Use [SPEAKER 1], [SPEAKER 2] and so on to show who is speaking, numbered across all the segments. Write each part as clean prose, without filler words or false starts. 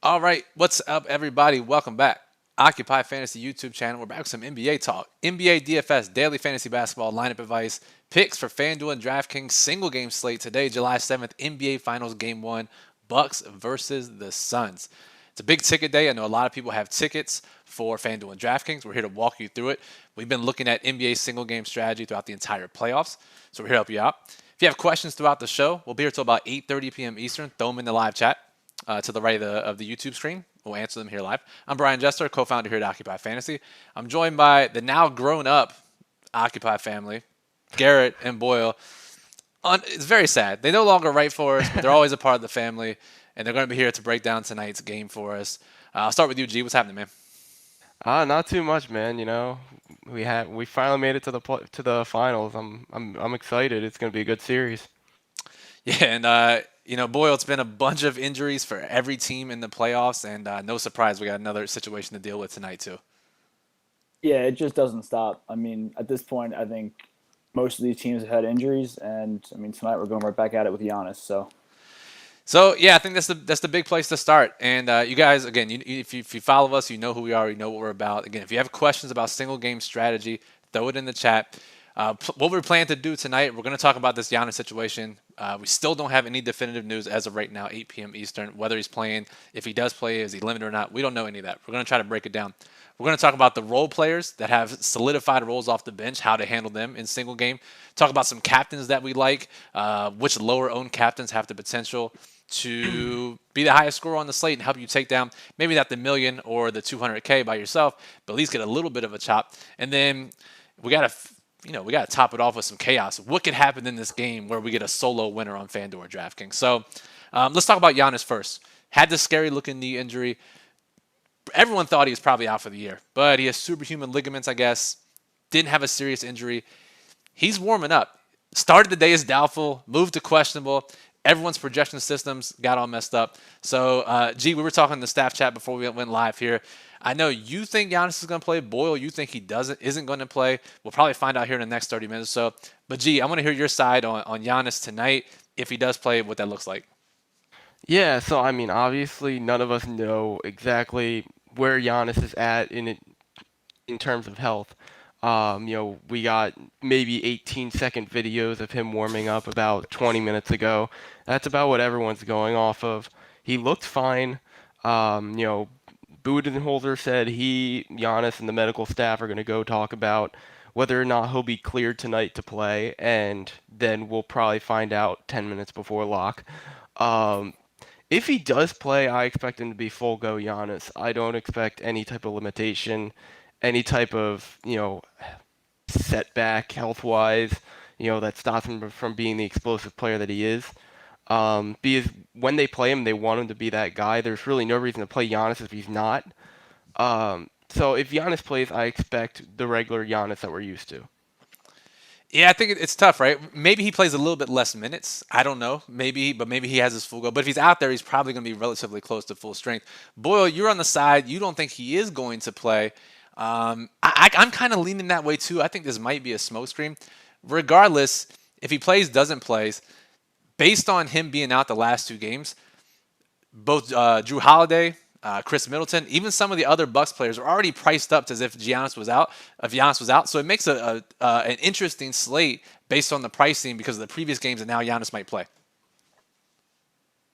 [SPEAKER 1] All right, what's up, everybody? Welcome back. Occupy Fantasy YouTube channel. We're back with some NBA talk. NBA DFS daily fantasy basketball lineup advice, picks for FanDuel and DraftKings single game slate today, July 7th, NBA Finals Game 1, Bucks versus the Suns. It's a big ticket day. I know a lot of people have tickets for FanDuel and DraftKings. We're here to walk you through it. We've been looking at NBA single game strategy throughout the entire playoffs, so we're here to help you out. If you have questions throughout the show, we'll be here till about 8:30 p.m. Eastern. Throw them in the live chat to the right of the YouTube screen. We'll answer them here live. I'm Brian Jester, co-founder here at Occupy Fantasy. I'm joined by the now grown-up Occupy family, Garrett and Boyle. It's very sad. They no longer write for us, but they're always a part of the family, and they're going to be here to break down tonight's game for us. I'll start with you, G. What's happening, man?
[SPEAKER 2] Not too much, man. We finally made it to the finals. I'm excited. It's gonna be a good series.
[SPEAKER 1] Yeah, and Boyle, it's been a bunch of injuries for every team in the playoffs, and no surprise, we got another situation to deal with tonight too.
[SPEAKER 3] Yeah, it just doesn't stop. I mean, at this point, I think most of these teams have had injuries, and I mean, tonight we're going right back at it with Giannis.
[SPEAKER 1] So yeah, I think that's the big place to start. And you guys, again, if you follow us, you know who we are, you know what we're about. Again, if you have questions about single game strategy, throw it in the chat. What we're planning to do tonight, we're going to talk about this Giannis situation. We still don't have any definitive news as of right now, 8 p.m. Eastern, whether he's playing, if he does play, is he limited or not. We don't know any of that. We're going to try to break it down. We're going to talk about the role players that have solidified roles off the bench, how to handle them in single game. Talk about some captains that we like, which lower owned captains have the potential to be the highest scorer on the slate and help you take down maybe not the million or the 200K by yourself, but at least get a little bit of a chop. And then we got to top it off with some chaos. What could happen in this game where we get a solo winner on FanDuel or DraftKings? So let's talk about Giannis first. Had this scary looking knee injury. Everyone thought he was probably out for the year, but he has superhuman ligaments, I guess. Didn't have a serious injury. He's warming up. Started the day as doubtful, moved to questionable. Everyone's projection systems got all messed up. So, G, we were talking in the staff chat before we went live here. I know you think Giannis is going to play. Boyle, you think he isn't going to play. We'll probably find out here in the next 30 minutes or so. But, G, I want to hear your side on Giannis tonight. If he does play, what that looks like.
[SPEAKER 2] Yeah. So I mean, obviously, none of us know exactly where Giannis is at in terms of health. We got maybe 18-second videos of him warming up about 20 minutes ago. That's about what everyone's going off of. He looked fine. Um, you know, Budenholzer said Giannis, and the medical staff are going to go talk about whether or not he'll be cleared tonight to play, and then we'll probably find out 10 minutes before lock. Um, if he does play, I expect him to be full go Giannis. I don't expect any type of limitation, any type of, setback health wise, that stops him from being the explosive player that he is. Because when they play him, they want him to be that guy. There's really no reason to play Giannis if he's not. So if Giannis plays, I expect the regular Giannis that we're used to.
[SPEAKER 1] Yeah, I think it's tough, right? Maybe he plays a little bit less minutes. I don't know. Maybe he has his full go. But if he's out there, he's probably going to be relatively close to full strength. Boyle, you're on the side. You don't think he is going to play. I'm kind of leaning that way too. I think this might be a smokescreen. Regardless, if he plays, doesn't play, based on him being out the last two games, both Drew Holiday, Chris Middleton, even some of the other Bucks players are already priced up as if Giannis was out. If Giannis was out, so it makes an interesting slate based on the pricing because of the previous games, and now Giannis might play.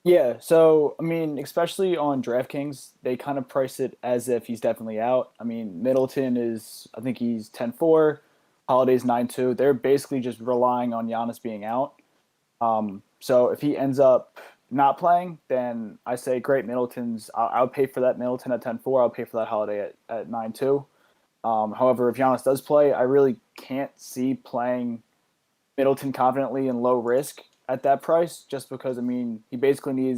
[SPEAKER 3] Yeah, so I mean, especially on DraftKings, they kind of price it as if he's definitely out. I mean, Middleton is, I think he's 10-4, Holiday's 9-2. They're basically just relying on Giannis being out. So if he ends up not playing, then I say great. I would pay for that Middleton at 10-4. I'll pay for that Holiday at 9-2. However, if Giannis does play, I really can't see playing Middleton confidently and low risk at that price, just because I mean he basically you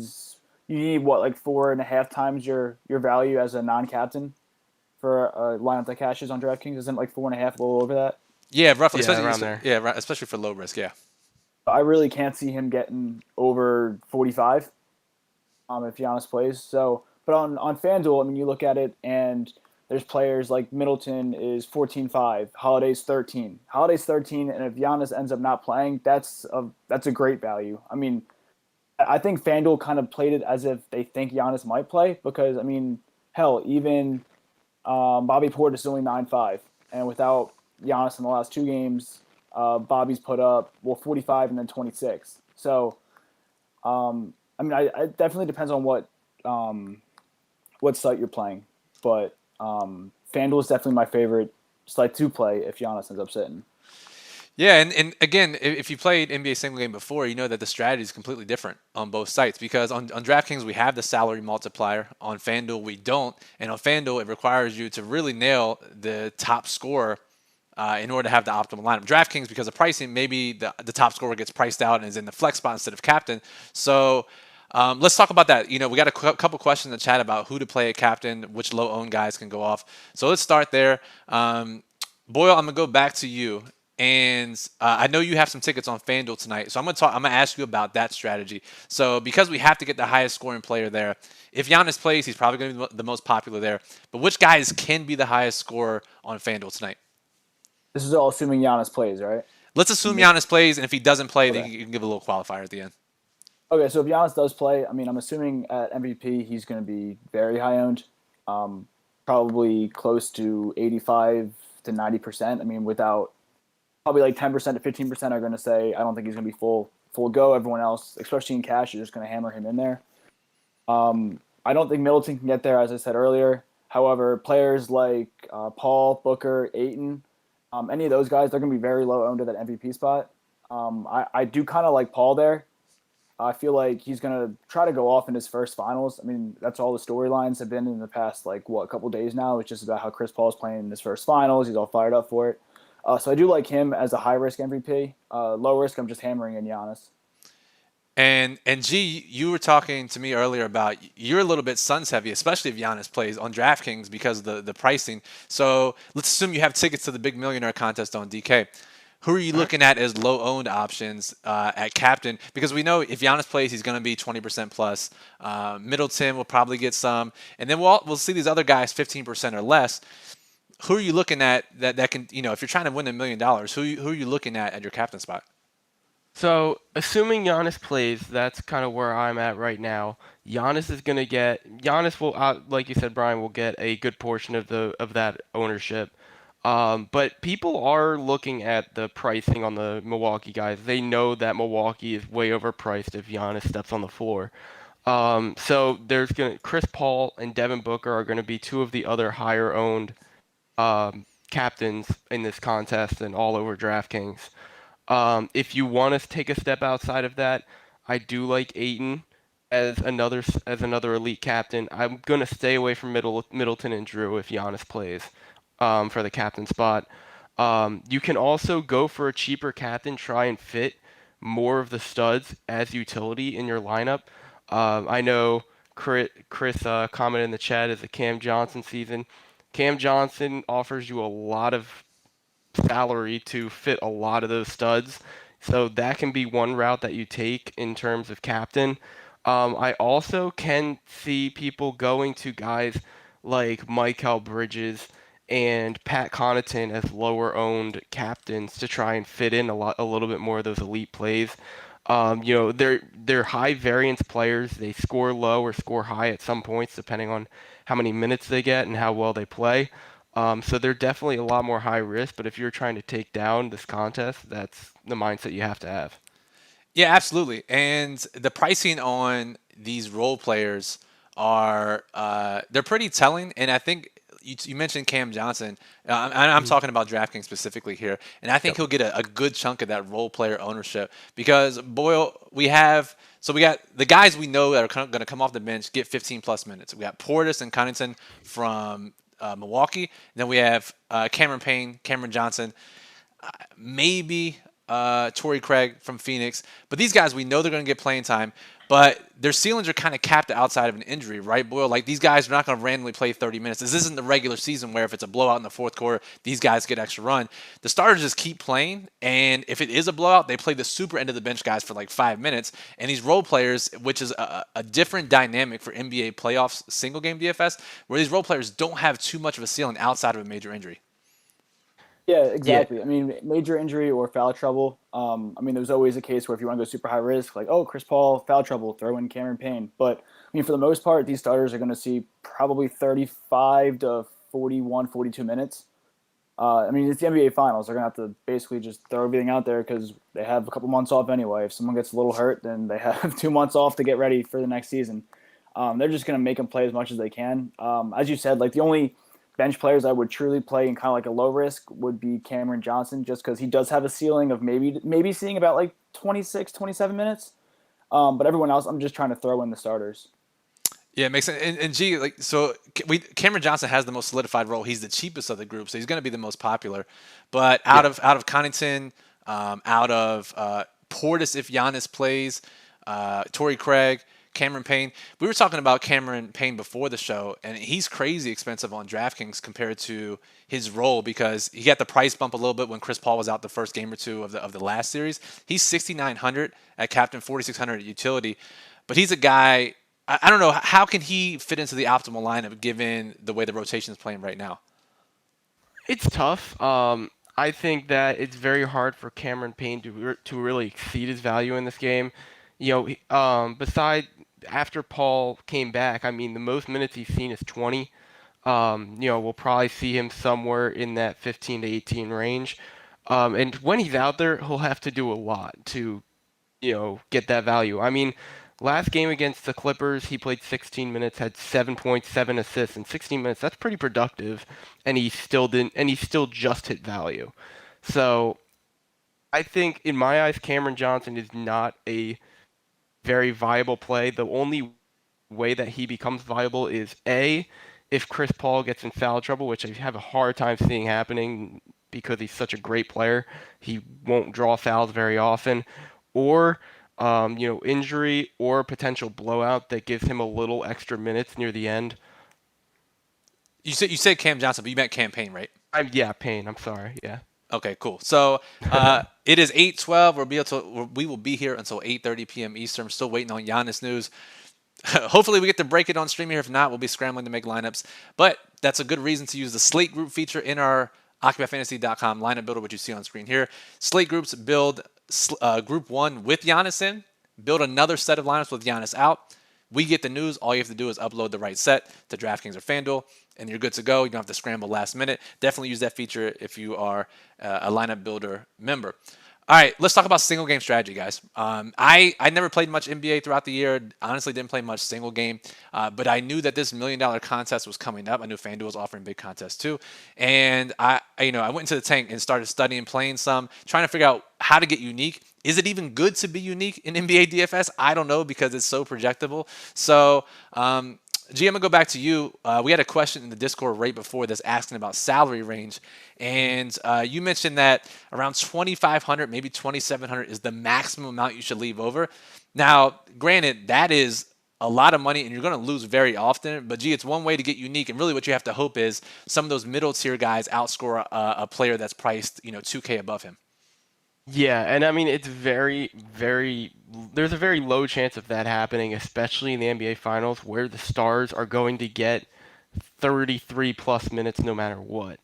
[SPEAKER 3] need what, like 4.5 times your value as a non-captain for a lineup that cashes on DraftKings. Isn't it like 4.5, a little over that?
[SPEAKER 1] Yeah, roughly.
[SPEAKER 2] Yeah, around there.
[SPEAKER 1] Especially for low risk. Yeah.
[SPEAKER 3] I really can't see him getting over 45 if Giannis plays. So, but on FanDuel, I mean, you look at it and there's players like Middleton is 14-5, Holiday's 13. Holiday's 13, and if Giannis ends up not playing, that's a great value. I mean, I think FanDuel kind of played it as if they think Giannis might play because I mean, hell, even Bobby Portis is only 9.5, and without Giannis in the last two games, Bobby's put up 45 and then 26. So I mean, I definitely depends on what site you're playing, but FanDuel is definitely my favorite site to play if Giannis ends up sitting.
[SPEAKER 1] Yeah, and again, if you played NBA single game before, you know that the strategy is completely different on both sites because on DraftKings we have the salary multiplier. On FanDuel we don't, and on FanDuel it requires you to really nail the top scorer in order to have the optimal lineup. DraftKings, because of pricing, maybe the top scorer gets priced out and is in the flex spot instead of captain. So let's talk about that. You know, we got a couple questions in the chat about who to play at captain, which low-owned guys can go off. So let's start there. Boyle, I'm gonna go back to you. And I know you have some tickets on FanDuel tonight, so I'm gonna ask you about that strategy. So because we have to get the highest scoring player there, if Giannis plays, he's probably going to be the most popular there. But which guys can be the highest scorer on FanDuel tonight?
[SPEAKER 3] This is all assuming Giannis plays, right?
[SPEAKER 1] Let's assume Giannis plays, and if he doesn't play, then
[SPEAKER 3] Okay.
[SPEAKER 1] you can give a little qualifier at the end.
[SPEAKER 3] Okay, so if Giannis does play, I mean, I'm assuming at MVP he's going to be very high owned, probably close to 85 to 90%. I mean, without probably like 10% to 15% are going to say I don't think he's going to be full go. Everyone else, especially in cash, is just going to hammer him in there. I don't think Middleton can get there, as I said earlier. However, players like Paul, Booker, Ayton, any of those guys, they're going to be very low owned at that MVP spot. I do kind of like Paul there. I feel like he's going to try to go off in his first finals. I mean, that's all the storylines have been in the past, like, a couple days now. It's just about how Chris Paul's playing in his first finals. He's all fired up for it. So I do like him as a high-risk MVP. Low risk, I'm just hammering in Giannis.
[SPEAKER 1] And G, you were talking to me earlier about you're a little bit Suns heavy, especially if Giannis plays on DraftKings because of the pricing. So let's assume you have tickets to the Big Millionaire contest on DK. Who are you looking at as low-owned options at captain? Because we know if Giannis plays, he's going to be 20% plus. Middleton will probably get some, and then we'll see these other guys 15% or less. Who are you looking at that can, you know, if you're trying to win $1 million, who are you looking at your captain spot?
[SPEAKER 2] So, assuming Giannis plays, that's kind of where I'm at right now. Giannis will, like you said, Brian, will get a good portion of that ownership. But people are looking at the pricing on the Milwaukee guys. They know that Milwaukee is way overpriced if Giannis steps on the floor. So Chris Paul and Devin Booker are gonna be two of the other higher owned captains in this contest and all over DraftKings. If you want to take a step outside of that, I do like Ayton as another elite captain. I'm gonna stay away from Middleton and Drew if Giannis plays for the captain spot. You can also go for a cheaper captain, try and fit more of the studs as utility in your lineup. I know Chris commented in the chat is a Cam Johnson season. Cam Johnson offers you a lot of salary to fit a lot of those studs. So that can be one route that you take in terms of captain. I also can see people going to guys like Mikal Bridges and Pat Connaughton as lower owned captains to try and fit in a little bit more of those elite plays. They're high variance players. They score low or score high at some points depending on how many minutes they get and how well they play. So they're definitely a lot more high risk, but if you're trying to take down this contest, that's the mindset you have to have.
[SPEAKER 1] Yeah, absolutely. And the pricing on these role players are they're pretty telling. And I think you mentioned Cam Johnson. I'm talking about DraftKings specifically here, and I think
[SPEAKER 2] Yep.
[SPEAKER 1] he'll get a good chunk of that role player ownership because Boyle, we got the guys we know that are going to come off the bench get 15 plus minutes. We got Portis and Connaughton from Milwaukee. Then we have Cameron Payne, Cameron Johnson, maybe Torrey Craig from Phoenix. But these guys, we know they're going to get playing time, but their ceilings are kind of capped outside of an injury, right, Boyle? Like, these guys are not going to randomly play 30 minutes. This isn't the regular season where if it's a blowout in the fourth quarter, these guys get extra run. The starters just keep playing, and if it is a blowout, they play the super end of the bench guys for like 5 minutes. And these role players, which is a different dynamic for NBA playoffs single game DFS, where these role players don't have too much of a ceiling outside of a major injury.
[SPEAKER 3] Yeah,
[SPEAKER 2] Yeah,
[SPEAKER 3] exactly. I mean, major injury or foul trouble. I mean, there's always a case where if you want to go super high risk, like, oh, Chris Paul, foul trouble, throw in Cameron Payne. But I mean, for the most part, these starters are going to see probably 35 to 41, 42 minutes. I mean, it's the NBA Finals. They're going to have to basically just throw everything out there because they have a couple months off anyway. If someone gets a little hurt, then they have 2 months off to get ready for the next season. They're just going to make them play as much as they can. As you said, like the only bench players I would truly play in kind of like a low risk would be Cameron Johnson, just because he does have a ceiling of maybe seeing about like 26, 27 minutes. But everyone else, I'm just trying to throw in the starters.
[SPEAKER 1] Yeah, it makes sense. And G, like, so Cameron Johnson has the most solidified role. He's the cheapest of the group, so he's going to be the most popular. But
[SPEAKER 2] yeah.
[SPEAKER 1] out of Connaughton, out of Portis if Giannis plays, Torrey Craig, Cameron Payne. We were talking about Cameron Payne before the show, and he's crazy expensive on DraftKings compared to his role because he got the price bump a little bit when Chris Paul was out the first game or two of the last series. He's 6,900 at captain, 4,600 at utility, but he's a guy. I don't know how can he fit into the optimal lineup given the way the rotation is playing right now.
[SPEAKER 2] It's tough. I think that it's very hard for Cameron Payne to really exceed his value in this game. Beside after Paul came back, I mean, the most minutes he's seen is 20. We'll probably see him somewhere in that 15 to 18 range. And when he's out there, he'll have to do a lot to, get that value. I mean, last game against the Clippers, he played 16 minutes, had 7 points, 7 assists in 16 minutes. That's pretty productive, and he still didn't, and he still just hit value. So I think, in my eyes, Cameron Johnson is not a very viable play. The only way that he becomes viable is A, if Chris Paul gets in foul trouble, which I have a hard time seeing happening because he's such a great player. He won't draw fouls very often. Or, injury or potential blowout that gives him a little extra minutes near the end.
[SPEAKER 1] You said Cam Johnson, but you meant campaign, right?
[SPEAKER 2] Yeah, Payne. I'm sorry. Yeah.
[SPEAKER 1] Okay, cool. So it is 8:12. We will be here until 8:30 p.m. Eastern. I'm still waiting on Giannis news. Hopefully we get to break it on stream here. If not, we'll be scrambling to make lineups. But that's a good reason to use the Slate group feature in our OccupyFantasy.com lineup builder, which you see on screen here. Slate groups build group one with Giannis in, build another set of lineups with Giannis out. We get the news. All you have to do is upload the right set to DraftKings or FanDuel, and you're good to go. You don't have to scramble last minute. Definitely use that feature if you are a lineup builder member. All right, let's talk about single game strategy, guys. I never played much NBA throughout the year. Honestly, didn't play much single game, but I knew that this $1 million contest was coming up. I knew FanDuel was offering big contests too, and I went into the tank and started studying, playing some, trying to figure out how to get unique. Is it even good to be unique in NBA DFS? I don't know because it's so projectable. So. G, I'm going to go back to you. We had a question in the Discord right before this asking about salary range. And you mentioned that around 2,500, maybe 2,700 is the maximum amount you should leave over. Now, granted, that is a lot of money and you're going to lose very often. But, G, it's one way to get unique. And really what you have to hope is some of those middle tier guys outscore a player that's priced, 2K above him.
[SPEAKER 2] Yeah, and I mean it's there's a very low chance of that happening, especially in the NBA Finals where the stars are going to get 33 plus minutes no matter what.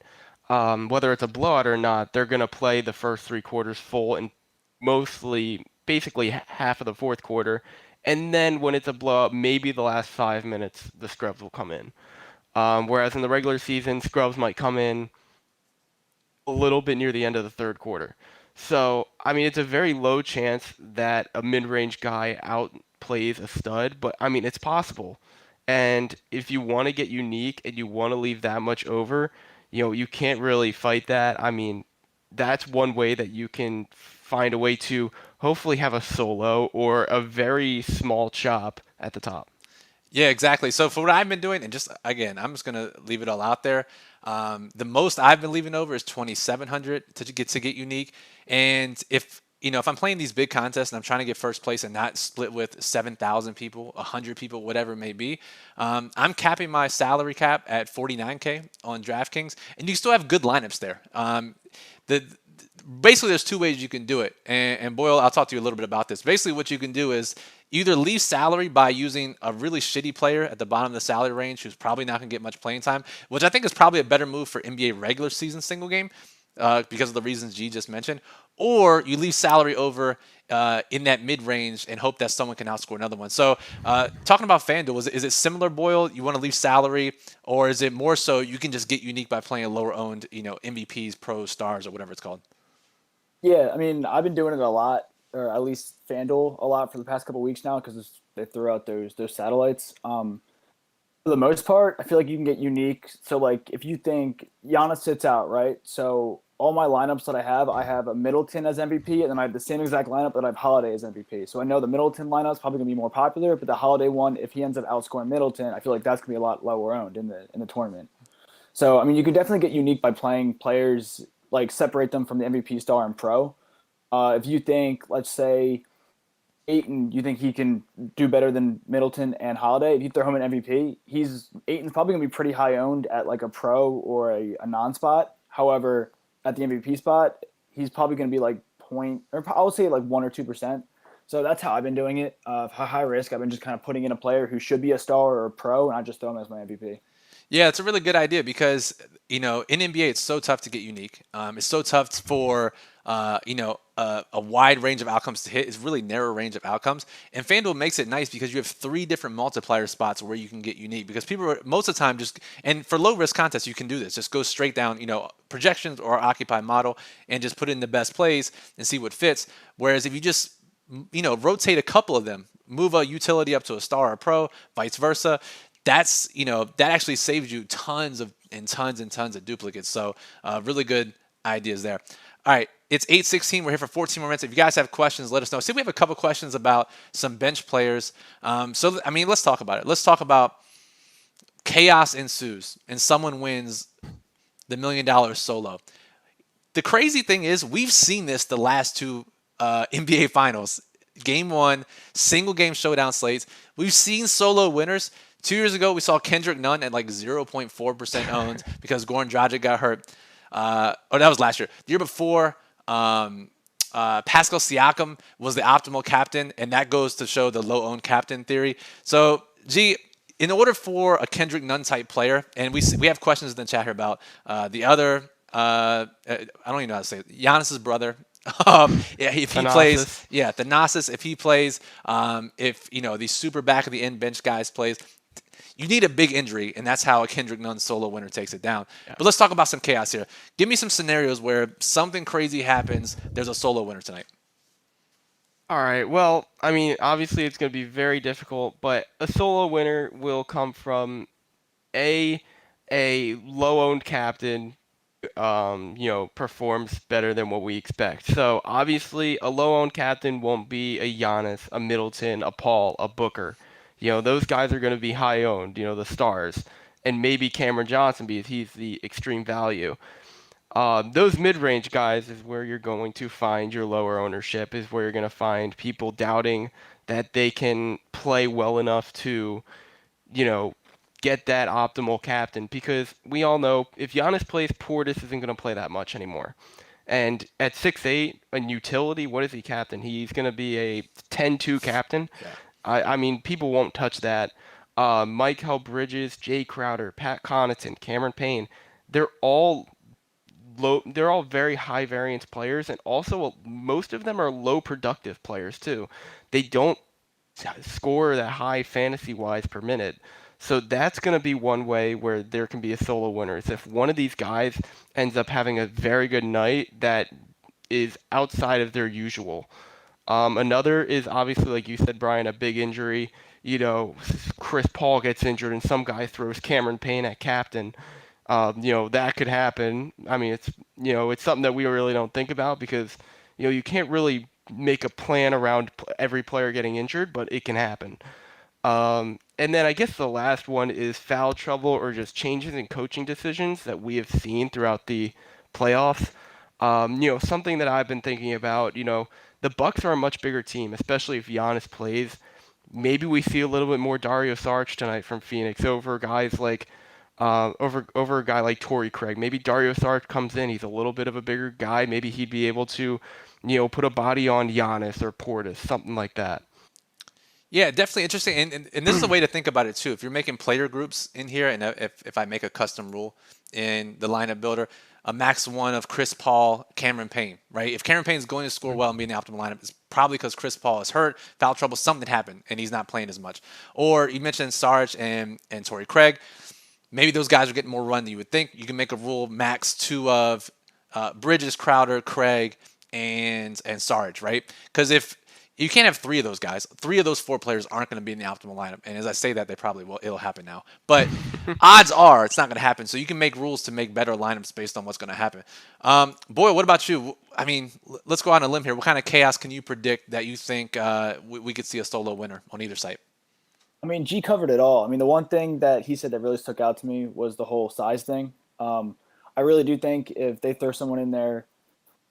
[SPEAKER 2] Whether it's a blowout or not, they're going to play the first 3 quarters full and basically half of the fourth quarter. And then when it's a blowout, maybe the last 5 minutes, the scrubs will come in. Whereas in the regular season, scrubs might come in a little bit near the end of the third quarter. So, I mean, it's a very low chance that a mid-range guy outplays a stud, but I mean, it's possible. And if you want to get unique and you want to leave that much over, you can't really fight that. I mean, that's one way that you can find a way to hopefully have a solo or a very small chop at the top.
[SPEAKER 1] Yeah, exactly. So for what I've been doing, and just again, I'm just gonna leave it all out there. The most I've been leaving over is 2,700 to get unique. And if I'm playing these big contests and I'm trying to get first place and not split with 7,000 people, 100 people, whatever it may be, I'm capping my salary cap at 49K on DraftKings, and you still have good lineups there. The Basically there's two ways you can do it, and Boyle, I'll talk to you a little bit about this. Basically what you can do is either leave salary by using a really shitty player at the bottom of the salary range who's probably not going to get much playing time, which I think is probably a better move for NBA regular season single game. because of the reasons G just mentioned, or you leave salary over in that mid range and hope that someone can outscore another one. So, talking about FanDuel, is it similar, Boyle? You want to leave salary, or is it more so you can just get unique by playing lower owned, MVPs, pros, stars, or whatever it's called?
[SPEAKER 3] Yeah, I mean, I've been doing it a lot, or at least FanDuel a lot for the past couple weeks now because they threw out those satellites. For the most part, I feel like you can get unique. So, like, if you think Giannis sits out, right? So, all my lineups that I have a Middleton as MVP, and then I have the same exact lineup that I have Holiday as MVP. So, I know the Middleton lineup is probably going to be more popular, but the Holiday one, if he ends up outscoring Middleton, I feel like that's going to be a lot lower owned in the tournament. So, I mean, you can definitely get unique by playing players, like, separate them from the MVP star and pro. If you think, let's say, Aiton, you think he can do better than Middleton and Holiday? If you throw him an MVP, Aiton's probably gonna be pretty high owned at like a pro or a non spot. However, at the MVP spot, he's probably gonna be like point or I would say like 1 or 2%. So that's how I've been doing it. High risk. I've been just kind of putting in a player who should be a star or a pro, and I just throw him as my MVP.
[SPEAKER 1] Yeah, it's a really good idea because in NBA it's so tough to get unique. It's so tough for a wide range of outcomes to hit. It's really narrow range of outcomes, and FanDuel makes it nice because you have 3 different multiplier spots where you can get unique. Because people are, most of the time and for low risk contests you can do this. Just go straight down projections or occupy model and just put in the best plays and see what fits. Whereas if you just rotate a couple of them, move a utility up to a star or a pro, vice versa, that actually saves you tons of duplicates. So really good ideas there. All right, it's 8:16. We're here for 14 more minutes. If you guys have questions, let us know. See, we have a couple questions about some bench players. So I mean, let's talk about it. Let's talk about chaos ensues and someone wins the $1 million solo. The crazy thing is we've seen this the last 2 NBA Finals. Game 1, single game showdown slates. We've seen solo winners. 2 years ago, we saw Kendrick Nunn at like 0.4% owned because Goran Dragic got hurt. That was last year. The year before, Pascal Siakam was the optimal captain, and that goes to show the low-owned captain theory. So, G, in order for a Kendrick Nunn type player, and we have questions in the chat here about the other, I don't even know how to say it, Giannis's brother. Yeah, if he plays, Thanasis, if he plays, if these super back of the end bench guys plays, you need a big injury, and that's how a Kendrick Nunn solo winner takes it down. Yeah. But let's talk about some chaos here. Give me some scenarios where something crazy happens. There's a solo winner tonight.
[SPEAKER 2] All right. Well, I mean, obviously it's going to be very difficult, but a solo winner will come from a low-owned captain performs better than what we expect. So obviously a low-owned captain won't be a Giannis, a Middleton, a Paul, a Booker. Those guys are going to be high-owned, the stars. And maybe Cameron Johnson because he's the extreme value. Those mid-range guys is where you're going to find your lower ownership, is where you're going to find people doubting that they can play well enough to, get that optimal captain, because we all know if Giannis plays, Portis isn't going to play that much anymore. And at 6'8", in utility, what is he captain? He's going to be a 10-2 captain. Yeah. I mean, people won't touch that. Mikal Bridges, Jay Crowder, Pat Connaughton, Cameron Payne, they're all low. They're all very high variance players, and also most of them are low productive players too. They don't score that high fantasy-wise per minute. So that's going to be one way where there can be a solo winner. Is if one of these guys ends up having a very good night that is outside of their usual. Another is obviously, like you said, Brian, a big injury. Chris Paul gets injured and some guy throws Cameron Payne at captain. That could happen. I mean, it's something that we really don't think about because, you can't really make a plan around every player getting injured, but it can happen. And then I guess the last one is foul trouble or just changes in coaching decisions that we have seen throughout the playoffs. Something that I've been thinking about, the Bucks are a much bigger team, especially if Giannis plays. Maybe we see a little bit more Dario Saric tonight from Phoenix over guys like over a guy like Torrey Craig. Maybe Dario Saric comes in, he's a little bit of a bigger guy. Maybe he'd be able to, put a body on Giannis or Portis, something like that.
[SPEAKER 1] Yeah, definitely interesting. And this is a way to think about it too. If you're making player groups in here, and if I make a custom rule in the lineup builder, a max one of Chris Paul, Cameron Payne, right? If Cameron Payne is going to score well and be in the optimal lineup, it's probably because Chris Paul is hurt, foul trouble, something happened, and he's not playing as much. Or you mentioned Sarge and Torrey Craig. Maybe those guys are getting more run than you would think. You can make a rule max two of Bridges, Crowder, Craig, and Sarge, right? Because if you can't have three of those guys, three of those four players aren't going to be in the optimal lineup. And as I say that, they probably will. It'll happen now. But odds are it's not going to happen. So you can make rules to make better lineups based on what's going to happen. Boyle, what about you? I mean, let's go out on a limb here. What kind of chaos can you predict that you think we could see a solo winner on either site?
[SPEAKER 3] I mean, G covered it all. I mean, the one thing that he said that really stuck out to me was the whole size thing. I really do think if they throw someone in there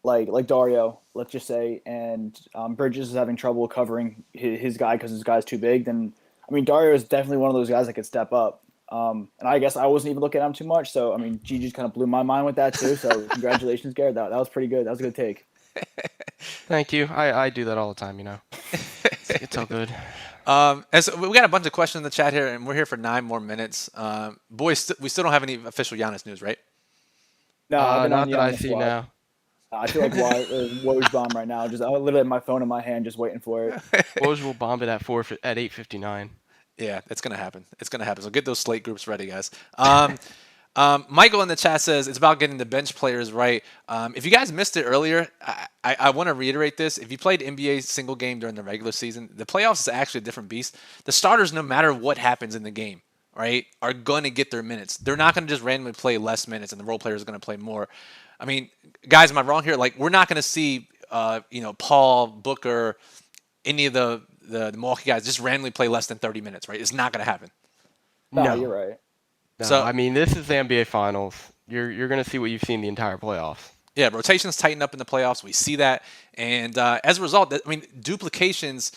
[SPEAKER 3] like Dario, let's just say, and Bridges is having trouble covering his guy because his guy's too big, then, I mean, Dario is definitely one of those guys that could step up. And I guess I wasn't even looking at him too much, so, I mean, G just kind of blew my mind with that, too, so congratulations, Garrett. That was pretty good. That was a good take.
[SPEAKER 2] Thank you. I do that all the time, It's all good.
[SPEAKER 1] And so we got a bunch of questions in the chat here, and we're here for 9 more minutes. Boys, we still don't have any official Giannis news, right?
[SPEAKER 3] No, I've been
[SPEAKER 2] not
[SPEAKER 3] on
[SPEAKER 2] that I
[SPEAKER 3] Giannis
[SPEAKER 2] see
[SPEAKER 3] watch.
[SPEAKER 2] now.
[SPEAKER 3] I feel like Woj bomb right now. Just I literally have my phone in my hand, just waiting for it.
[SPEAKER 2] Woj will bomb it at 8:59.
[SPEAKER 1] Yeah, it's gonna happen. It's gonna happen. So get those slate groups ready, guys. Michael in the chat says it's about getting the bench players right. If you guys missed it earlier, I want to reiterate this. If you played NBA single game during the regular season, the playoffs is actually a different beast. The starters, no matter what happens in the game, right, are going to get their minutes. They're not going to just randomly play less minutes and the role players are going to play more. I mean, guys, am I wrong here? Like, we're not going to see, Paul, Booker, any of the Milwaukee guys just randomly play less than 30 minutes, right? It's not going to happen.
[SPEAKER 3] No, you're right.
[SPEAKER 2] No,
[SPEAKER 1] So,
[SPEAKER 2] I mean, this is the NBA Finals. You're going to see what you've seen the entire playoffs.
[SPEAKER 1] Yeah, rotations tighten up in the playoffs. We see that. And as a result, I mean, duplications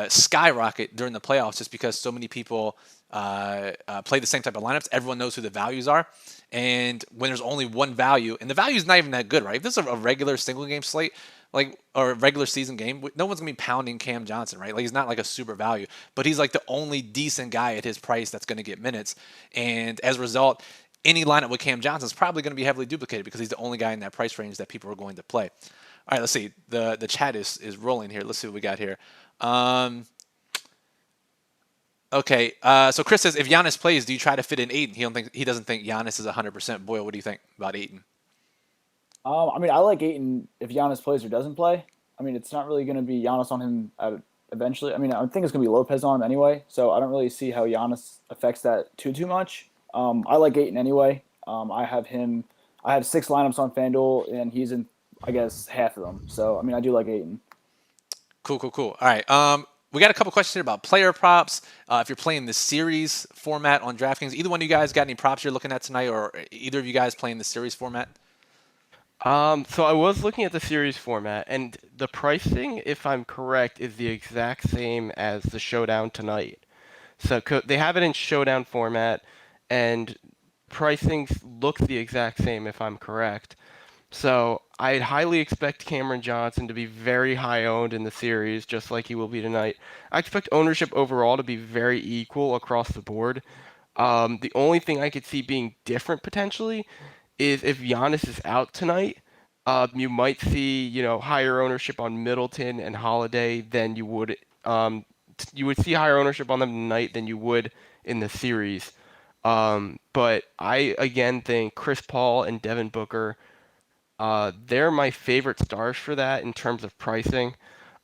[SPEAKER 1] skyrocket during the playoffs just because so many people play the same type of lineups. Everyone knows who the values are. And when there's only one value, and the value is not even that good, right? If this is a regular single game slate, or a regular season game, no one's going to be pounding Cam Johnson, right? Like, he's not like a super value, but he's like the only decent guy at his price that's going to get minutes. And as a result, any lineup with Cam Johnson is probably going to be heavily duplicated because he's the only guy in that price range that people are going to play. All right, let's see. The chat is rolling here. Let's see what we got here. Okay, so Chris says, if Giannis plays, do you try to fit in Ayton? He doesn't think Giannis is 100%. Boyle, what do you think about Ayton?
[SPEAKER 3] I mean, I like Ayton if Giannis plays or doesn't play. I mean, it's not really going to be Giannis on him eventually. I mean, I think it's going to be Lopez on him anyway, so I don't really see how Giannis affects that too much. I like Ayton anyway. I have 6 lineups on FanDuel, and he's in, I guess, half of them. So, I mean, I do like Ayton.
[SPEAKER 1] Cool. All right. We got a couple questions here about player props. If you're playing the series format on DraftKings, either one of you guys got any props you're looking at tonight, or either of you guys playing the series format?
[SPEAKER 2] So I was looking at the series format, and the pricing, if I'm correct, is the exact same as the Showdown tonight. So they have it in Showdown format, and pricing looks the exact same, if I'm correct. So I'd highly expect Cameron Johnson to be very high owned in the series, just like he will be tonight. I expect ownership overall to be very equal across the board. The only thing I could see being different potentially is if Giannis is out tonight, you might see higher ownership on Middleton and Holiday than you would. You would see higher ownership on them tonight than you would in the series. But I again think Chris Paul and Devin Booker. They're my favorite stars for that in terms of pricing.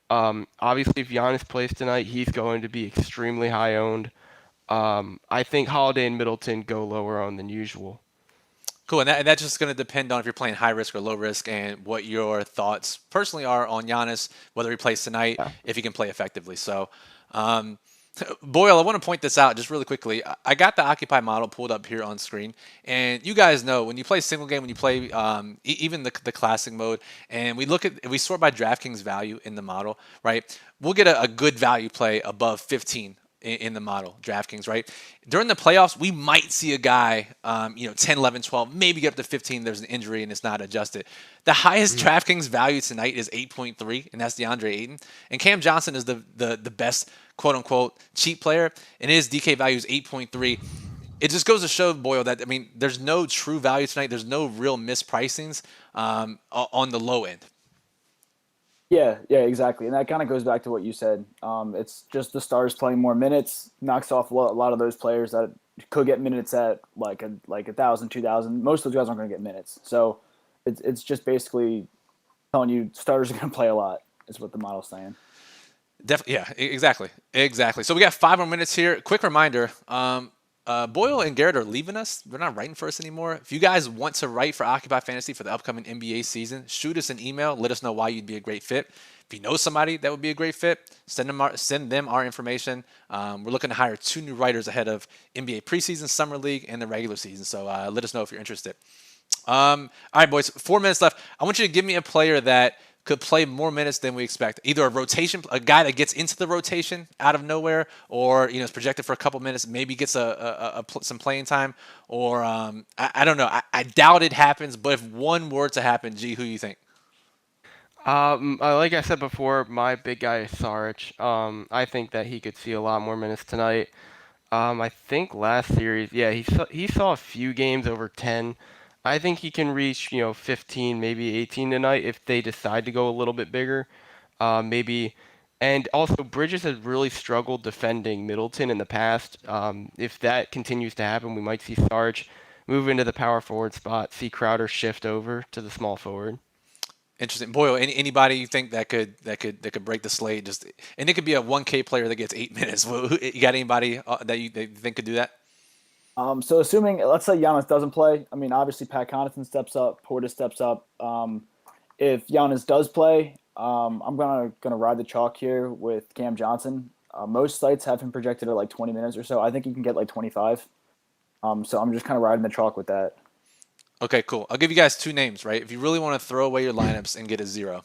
[SPEAKER 2] Obviously, if Giannis plays tonight, he's going to be extremely high owned. I think Holiday and Middleton go lower owned than usual.
[SPEAKER 1] Cool, and that's just going to depend on if you're playing high risk or low risk and what your thoughts personally are on Giannis, whether he plays tonight, if he can play effectively. So, Boyle, I want to point this out just really quickly. I got the Occupy model pulled up here on screen, and you guys know when you play single game, when you play even the classic mode, and we sort by DraftKings value in the model, right? We'll get a good value play above 15 in the model, DraftKings, right? During the playoffs, we might see a guy, 10, 11, 12, maybe get up to 15. There's an injury and it's not adjusted. The highest DraftKings value tonight is 8.3, and that's DeAndre Ayton. And Cam Johnson is the best, quote unquote, cheap player, and his DK value is 8.3. it just goes to show, Boyle, that I mean, there's no true value tonight. There's no real mispricings on the low end.
[SPEAKER 3] Yeah, exactly. And that kind of goes back to what you said. It's just the stars playing more minutes, knocks off a lot of those players that could get minutes at like a 1,000, 2,000. Most of those guys aren't going to get minutes. So it's just basically telling you starters are going to play a lot, is what the model's saying.
[SPEAKER 1] Definitely, yeah, exactly. So we got 5 more minutes here. Quick reminder: Boyle and Garrett are leaving us. They're not writing for us anymore. If you guys want to write for Occupy Fantasy for the upcoming NBA season, shoot us an email. Let us know why you'd be a great fit. If you know somebody that would be a great fit, send them our information. We're looking to hire 2 new writers ahead of NBA preseason, summer league, and the regular season. So let us know if you're interested. All right, boys. 4 minutes left. I want you to give me a player that could play more minutes than we expect. Either a guy that gets into the rotation out of nowhere, or is projected for a couple minutes, maybe gets some playing time, or I don't know. I doubt it happens, but if one were to happen, G, who do you think?
[SPEAKER 2] Like I said before, my big guy is Saric. I think that he could see a lot more minutes tonight. I think last series, yeah, he saw a few games over 10. I think he can reach 15, maybe 18 tonight if they decide to go a little bit bigger. Maybe, and also Bridges has really struggled defending Middleton in the past. If that continues to happen, we might see Sarge move into the power forward spot, see Crowder shift over to the small forward.
[SPEAKER 1] Interesting, Boyle. Anybody you think that could break the slate? And it could be a 1K player that gets 8 minutes. You got anybody that you think could do that?
[SPEAKER 3] So assuming, let's say Giannis doesn't play, I mean, obviously Pat Connaughton steps up, Portis steps up. If Giannis does play, I'm gonna ride the chalk here with Cam Johnson. Most sites have him projected at like 20 minutes or so. I think he can get like 25. So I'm just kind of riding the chalk with that.
[SPEAKER 1] Okay, cool. I'll give you guys 2 names, right? If you really want to throw away your lineups and get a 0,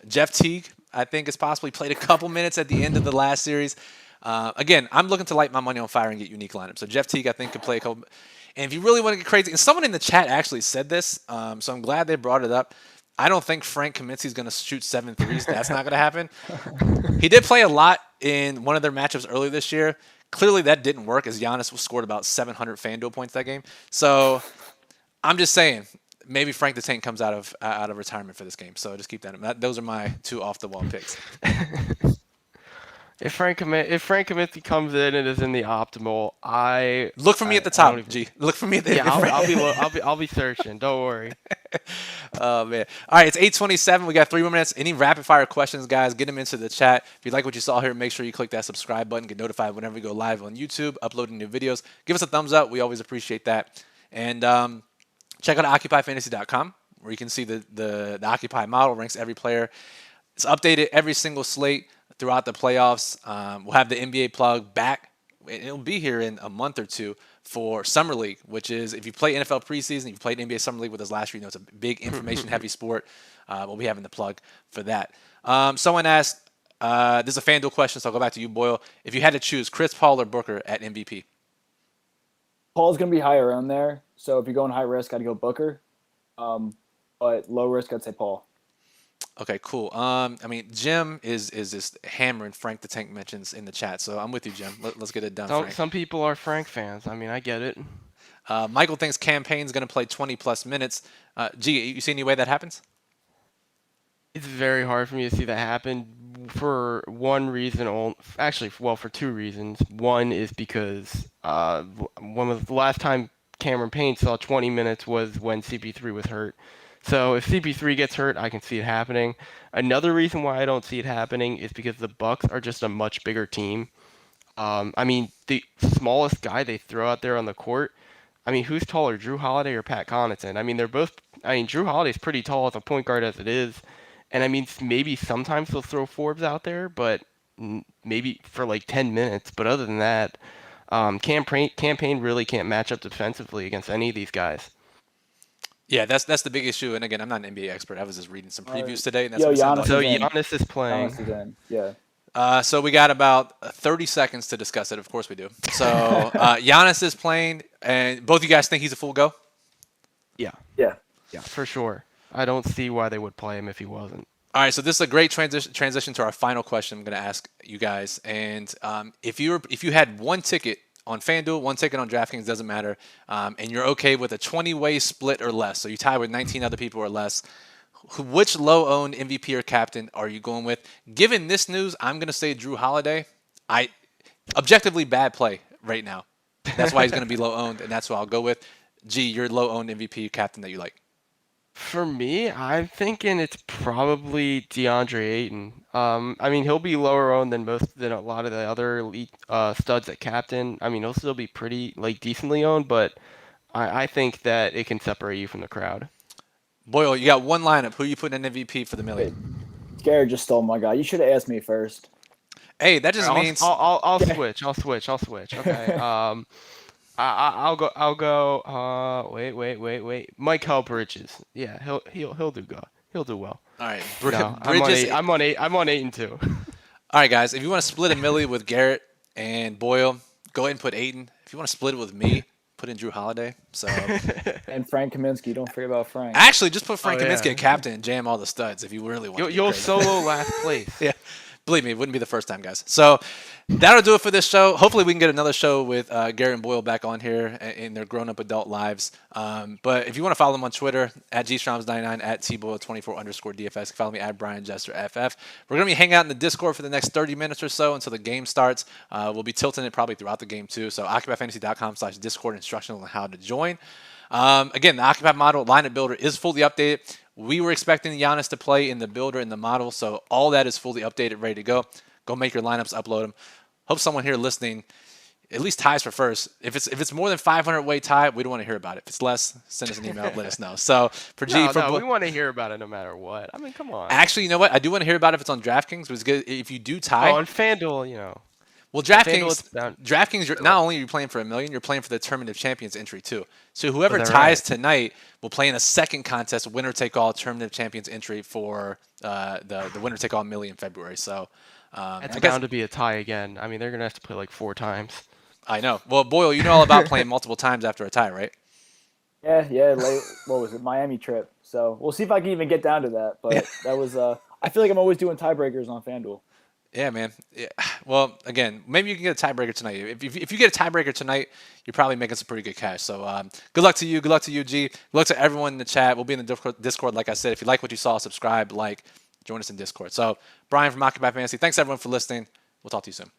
[SPEAKER 1] Jeff Teague, I think, has possibly played a couple minutes at the end of the last series. Again, I'm looking to light my money on fire and get unique lineups. So Jeff Teague, I think, could play a couple. And if you really want to get crazy, and someone in the chat actually said this, so I'm glad they brought it up. I don't think Frank Kaminsky is going to shoot 7 threes. That's not going to happen. He did play a lot in one of their matchups earlier this year. Clearly, that didn't work as Giannis scored about 700 FanDuel points that game. So I'm just saying, maybe Frank the Tank comes out of retirement for this game. So just keep that in mind. Those are my 2 off the wall picks.
[SPEAKER 2] If Frank Kaminsky comes in and is in the optimal,
[SPEAKER 1] look for me at the top. G, look for me at the.
[SPEAKER 2] Yeah, I'll be searching. Don't worry.
[SPEAKER 1] Oh man! All right, it's 8:27. We got 3 more minutes. Any rapid fire questions, guys? Get them into the chat. If you like what you saw here, make sure you click that subscribe button. Get notified whenever we go live on YouTube, uploading new videos. Give us a thumbs up. We always appreciate that. And check out OccupyFantasy.com, where you can see the Occupy model ranks every player. It's updated every single slate throughout the playoffs. We'll have the NBA plug back. It'll be here in a month or 2 for Summer League, which is if you play NFL preseason, you've played NBA Summer League with us last year, it's a big information-heavy sport. We'll be having the plug for that. Someone asked, this is a FanDuel question, so I'll go back to you, Boyle. If you had to choose Chris Paul or Booker at MVP?
[SPEAKER 3] Paul's going to be higher on there. So if you're going high risk, I'd go Booker. But low risk, I'd say Paul.
[SPEAKER 1] Okay, cool. I mean, Jim is just hammering Frank the Tank mentions in the chat, so I'm with you, Jim. Let's get it done, Frank.
[SPEAKER 2] Some people are Frank fans. I mean, I get it.
[SPEAKER 1] Michael thinks Payne's going to play 20-plus minutes. G, you see any way that happens?
[SPEAKER 2] It's very hard for me to see that happen for one reason. Actually, well, for 2 reasons. One is because the last time Cameron Payne saw 20 minutes was when CP3 was hurt. So if CP3 gets hurt, I can see it happening. Another reason why I don't see it happening is because the Bucks are just a much bigger team. I mean, the smallest guy they throw out there on the court, I mean, who's taller, Drew Holiday or Pat Connaughton? I mean, Drew Holiday's pretty tall as a point guard as it is. And I mean, maybe sometimes they'll throw Forbes out there, but maybe for like 10 minutes. But other than that, Cam Payne really can't match up defensively against any of these guys.
[SPEAKER 1] Yeah, that's the big issue. And again, I'm not an NBA expert. I was just reading some previews today, and that's
[SPEAKER 2] Giannis is playing.
[SPEAKER 3] Giannis is in. Yeah.
[SPEAKER 1] So we got about 30 seconds to discuss it. Of course we do. So Giannis is playing, and both you guys think he's a full go?
[SPEAKER 3] Yeah,
[SPEAKER 2] for sure. I don't see why they would play him if he wasn't.
[SPEAKER 1] All right, so this is a great transition to our final question I'm going to ask you guys. And if you had one ticket on FanDuel, one ticket on DraftKings, doesn't matter, and you're okay with a 20-way split or less, so you tie with 19 other people or less, which low-owned MVP or captain are you going with? Given this news, I'm going to say Drew Holiday. Objectively bad play right now. That's why he's going to be low-owned, and that's who I'll go with. G, your low-owned MVP captain that you like.
[SPEAKER 2] For me, I'm thinking it's probably DeAndre Ayton. I mean, he'll be lower owned than a lot of the other elite studs at captain. I mean, he'll still be pretty decently owned, but I think that it can separate you from the crowd.
[SPEAKER 1] Boyle, you got one lineup. Who you putting in MVP for the million?
[SPEAKER 3] Garrett just stole my guy. You should have asked me first.
[SPEAKER 1] Hey, that just means
[SPEAKER 2] I'll switch. Okay. I'll go. Wait. Mike Bridges. Yeah, he'll do good. He'll do well.
[SPEAKER 1] all right.
[SPEAKER 2] No,
[SPEAKER 1] Bridges.
[SPEAKER 2] I'm on 8 and 2.
[SPEAKER 1] All right, guys. If you want to split a milli with Garrett and Boyle, go ahead and put Ayton. If you want to split it with me, put in Drew Holiday. So
[SPEAKER 3] And Frank Kaminsky. Don't forget about Frank.
[SPEAKER 1] actually, just put Frank
[SPEAKER 2] Oh,
[SPEAKER 1] Kaminsky
[SPEAKER 2] yeah.
[SPEAKER 1] at captain and jam all the studs if you really want.
[SPEAKER 2] You'll solo last place.
[SPEAKER 1] Yeah. Believe me, it wouldn't be the first time, guys. So that'll do it for this show. Hopefully, we can get another show with Garrett and Boyle back on here in their grown-up adult lives. But if you want to follow them on Twitter, at gstroms99, at tboyle24_DFS, follow me at BrianJesterFF. We're going to be hanging out in the Discord for the next 30 minutes or so until the game starts. We'll be tilting it probably throughout the game, too. So OccupyFantasy.com/Discord instructional on how to join. Again, the Occupy model lineup builder is fully updated. We were expecting Giannis to play in the builder in the model, so all that is fully updated, ready to go. Go make your lineups, upload them. Hope someone here listening at least ties for first. If it's more than 500 way tie, we don't want to hear about it. If it's less, send us an email, let us know. So for G,
[SPEAKER 2] we want to hear about it no matter what. I mean, come on.
[SPEAKER 1] Actually, you know what? I do want to hear about it if it's on DraftKings. But it's good if you do tie.
[SPEAKER 2] On FanDuel,
[SPEAKER 1] Well,
[SPEAKER 2] FanDuel,
[SPEAKER 1] DraftKings, not only are you playing for $1 million, you're playing for the Tournament of Champions entry too. So whoever
[SPEAKER 2] that
[SPEAKER 1] ties
[SPEAKER 2] right?
[SPEAKER 1] tonight will play in a second contest, winner take all Tournament of Champions entry for the winner take all million in February. So
[SPEAKER 2] it's bound to be a tie again. I mean, they're gonna have to play like 4 times.
[SPEAKER 1] I know. Well, Boyle, you know all about playing multiple times after a tie, right?
[SPEAKER 3] Yeah. What was it? Miami trip. So we'll see if I can even get down to that. But that was. I feel like I'm always doing tiebreakers on FanDuel.
[SPEAKER 1] Yeah, man. Yeah. Well, again, maybe you can get a tiebreaker tonight. If you get a tiebreaker tonight, you're probably making some pretty good cash. So good luck to you. Good luck to you, G. Good luck to everyone in the chat. We'll be in the Discord, like I said. If you like what you saw, subscribe, join us in Discord. So Brian from Occupy Fantasy, thanks everyone for listening. We'll talk to you soon.